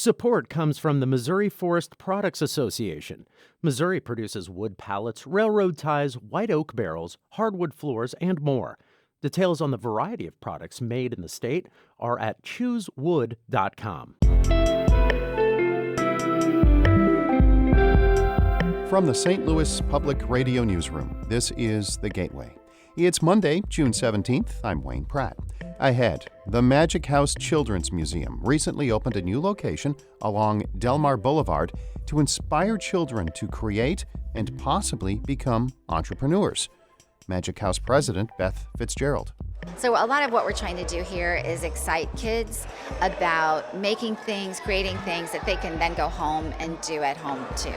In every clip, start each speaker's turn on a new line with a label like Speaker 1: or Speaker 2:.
Speaker 1: Support comes from the Missouri Forest Products Association. Missouri produces wood pallets, railroad ties, white oak barrels, hardwood floors, and more. Details on the variety of products made in the state are at choosewood.com.
Speaker 2: From the St. Louis Public Radio Newsroom, this is The Gateway. It's Monday, June 17th. I'm Wayne Pratt. Ahead, the Magic House Children's Museum recently opened a new location along Delmar Boulevard to inspire children to create and possibly become entrepreneurs. Magic House President Beth Fitzgerald.
Speaker 3: So a lot of what we're trying to do here is excite kids about making things, creating things that they can then go home and do at home too.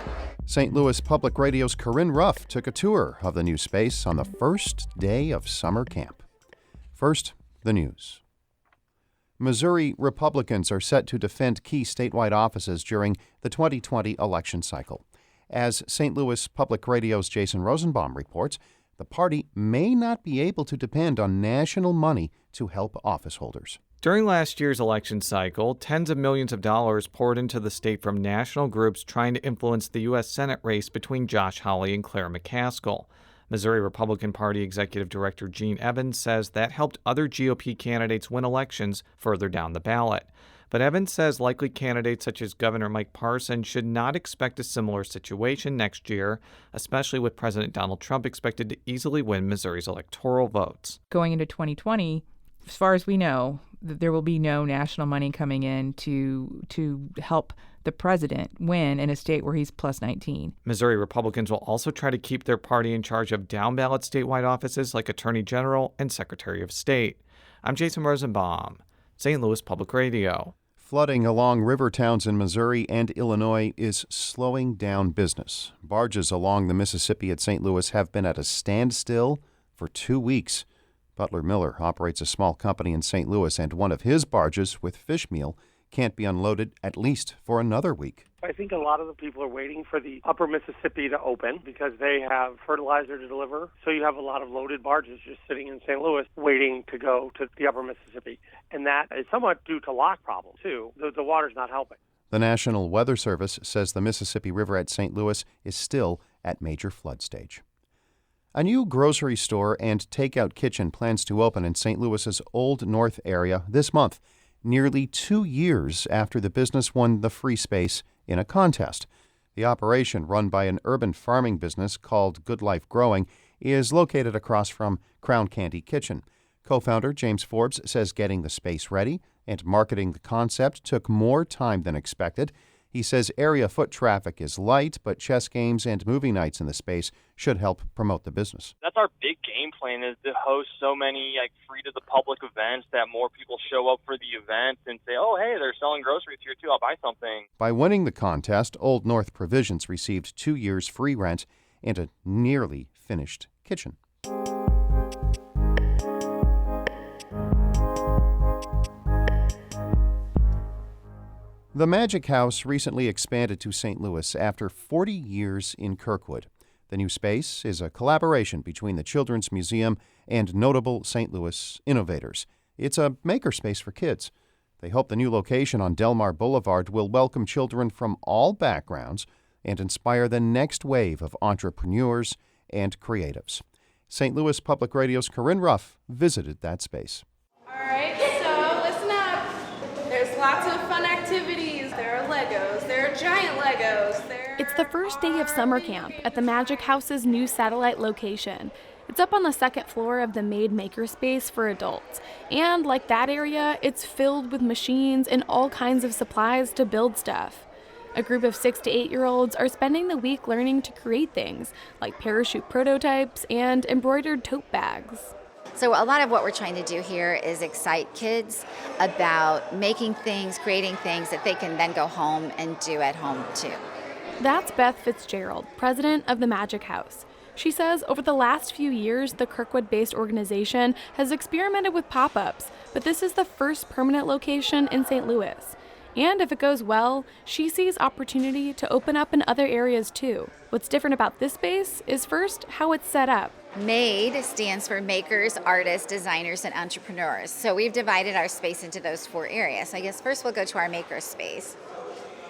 Speaker 2: St. Louis Public Radio's Corinne Ruff took a tour of the new space on the first day of summer camp. First, the news. Missouri Republicans are set to defend key statewide offices during the 2020 election cycle. As St. Louis Public Radio's Jason Rosenbaum reports, the party may not be able to depend on national money to help office holders.
Speaker 4: During last year's election cycle, tens of millions of dollars poured into the state from national groups trying to influence the U.S. Senate race between Josh Hawley and Claire McCaskill. Missouri Republican Party Executive Director Gene Evans says that helped other GOP candidates win elections further down the ballot. But Evans says likely candidates such as Governor Mike Parson should not expect a similar situation next year, especially with President Donald Trump expected to easily win Missouri's electoral votes.
Speaker 5: Going into 2020, as far as we know, there will be no national money coming in to help the president win in a state where he's plus 19.
Speaker 4: Missouri Republicans will also try to keep their party in charge of down-ballot statewide offices like Attorney General and Secretary of State. I'm Jason Rosenbaum, St. Louis Public Radio.
Speaker 2: Flooding along river towns in Missouri and Illinois is slowing down business. Barges along the Mississippi at St. Louis have been at a standstill for 2 weeks. Butler Miller operates a small company in St. Louis, and one of his barges with fish meal can't be unloaded at least for another week.
Speaker 6: I think a lot of the people are waiting for the upper Mississippi to open because they have fertilizer to deliver. So you have a lot of loaded barges just sitting in St. Louis waiting to go to the upper Mississippi. And that is somewhat due to lock problems, too. The water's not helping.
Speaker 2: The National Weather Service says the Mississippi River at St. Louis is still at major flood stage. A new grocery store and takeout kitchen plans to open in St. Louis's Old North area this month, nearly 2 years after the business won the free space in a contest. The operation, run by an urban farming business called Good Life Growing, is located across from Crown Candy Kitchen. Co-founder James Forbes says getting the space ready and marketing the concept took more time than expected. He says area foot traffic is light, but chess games and movie nights in the space should help promote the business.
Speaker 7: That's our big game plan, is to host so many free to the public events that more people show up for the event and say, oh, hey, they're selling groceries here too, I'll buy something.
Speaker 2: By winning the contest, Old North Provisions received 2 years free rent and a nearly finished kitchen. The Magic House recently expanded to St. Louis after 40 years in Kirkwood. The new space is a collaboration between the Children's Museum and notable St. Louis innovators. It's a makerspace for kids. They hope the new location on Delmar Boulevard will welcome children from all backgrounds and inspire the next wave of entrepreneurs and creatives. St. Louis Public Radio's Corinne Ruff visited that space.
Speaker 8: All right, so listen up. There's lots of fun activities. There are Legos. There are giant Legos.
Speaker 9: It's the first day of summer camp at the Magic House's new satellite location. It's up on the second floor of the Made Makerspace for adults. And like that area, it's filled with machines and all kinds of supplies to build stuff. A group of 6 to 8-year-olds are spending the week learning to create things like parachute prototypes and embroidered tote bags.
Speaker 3: So a lot of what we're trying to do here is excite kids about making things, creating things that they can then go home and do at home too.
Speaker 9: That's Beth Fitzgerald, president of the Magic House. She says over the last few years, the Kirkwood-based organization has experimented with pop-ups, but this is the first permanent location in St. Louis. And if it goes well, she sees opportunity to open up in other areas too. What's different about this space is first how it's set up.
Speaker 3: MADE stands for makers, artists, designers, and entrepreneurs. So we've divided our space into those 4 areas. I guess first we'll go to our maker space.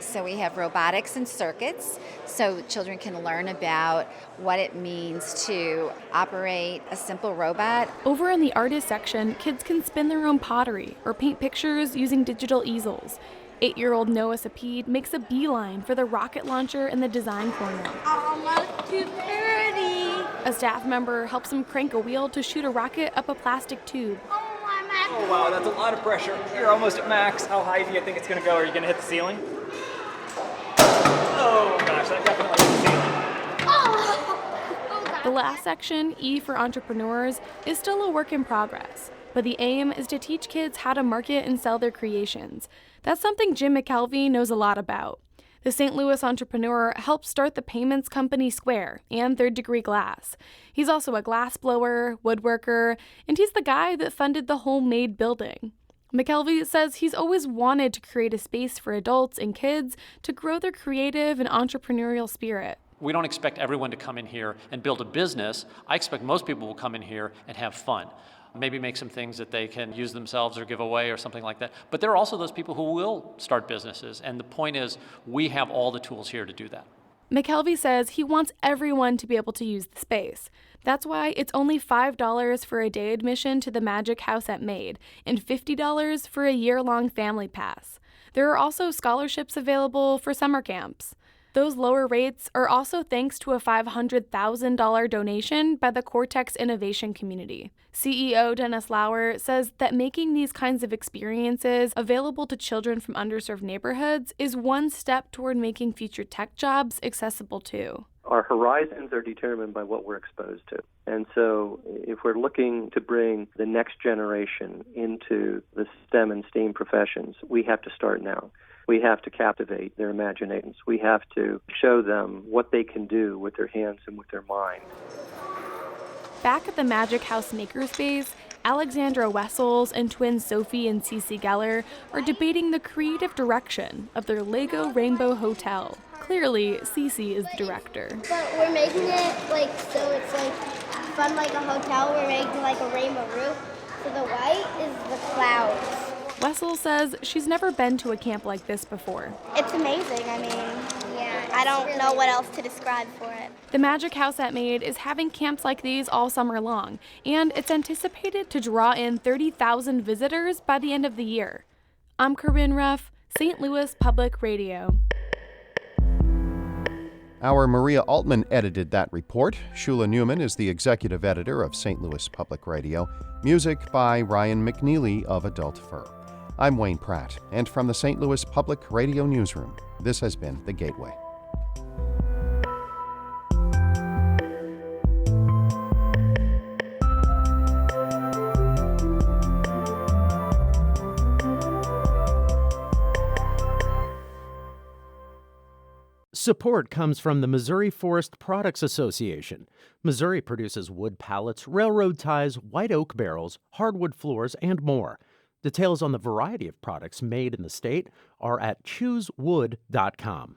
Speaker 3: So we have robotics and circuits, so children can learn about what it means to operate a simple robot.
Speaker 9: Over in the artist section, kids can spin their own pottery or paint pictures using digital easels. 8-year-old Noah Sapid makes a beeline for the rocket launcher in the design corner.
Speaker 10: Almost too pretty.
Speaker 9: A staff member helps him crank a wheel to shoot a rocket up a plastic tube.
Speaker 10: Oh,
Speaker 11: wow, that's a lot of pressure. You're almost at max. How high do you think it's going to go? Are you going to hit the ceiling? Oh gosh, that definitely hit the ceiling.
Speaker 9: The last section, E for Entrepreneurs, is still a work in progress, but the aim is to teach kids how to market and sell their creations. That's something Jim McKelvey knows a lot about. The St. Louis entrepreneur helped start the payments company Square and Third Degree Glass. He's also a glass blower, woodworker, and he's the guy that funded the homemade building. McKelvey says he's always wanted to create a space for adults and kids to grow their creative and entrepreneurial spirit.
Speaker 12: We don't expect everyone to come in here and build a business. I expect most people will come in here and have fun. Maybe make some things that they can use themselves or give away or something like that. But there are also those people who will start businesses. And the point is, we have all the tools here to do that.
Speaker 9: McKelvey says he wants everyone to be able to use the space. That's why it's only $5 for a day admission to the Magic House at Made and $50 for a year-long family pass. There are also scholarships available for summer camps. Those lower rates are also thanks to a $500,000 donation by the Cortex Innovation Community. CEO Dennis Lauer says that making these kinds of experiences available to children from underserved neighborhoods is one step toward making future tech jobs accessible too.
Speaker 13: Our horizons are determined by what we're exposed to. And so if we're looking to bring the next generation into the STEM and STEAM professions, we have to start now. We have to captivate their imaginations. We have to show them what they can do with their hands and with their mind.
Speaker 9: Back at the Magic House Makerspace, Alexandra Wessels and twins Sophie and Cece Geller are debating the creative direction of their Lego Rainbow Hotel. Clearly, Cece is the director.
Speaker 10: But we're making it so it's fun like a hotel. We're making like a rainbow roof. So the white is the clouds.
Speaker 9: Wessel says she's never been to a camp like this before.
Speaker 10: It's amazing. I don't know what else to describe for it.
Speaker 9: The Magic House at Made is having camps like these all summer long, and it's anticipated to draw in 30,000 visitors by the end of the year. I'm Corinne Ruff, St. Louis Public Radio.
Speaker 2: Our Maria Altman edited that report. Shula Newman is the executive editor of St. Louis Public Radio. Music by Ryan McNeely of Adult Fur. I'm Wayne Pratt, and from the St. Louis Public Radio Newsroom, this has been The Gateway.
Speaker 1: Support comes from the Missouri Forest Products Association. Missouri produces wood pallets, railroad ties, white oak barrels, hardwood floors, and more. Details on the variety of products made in the state are at choosewood.com.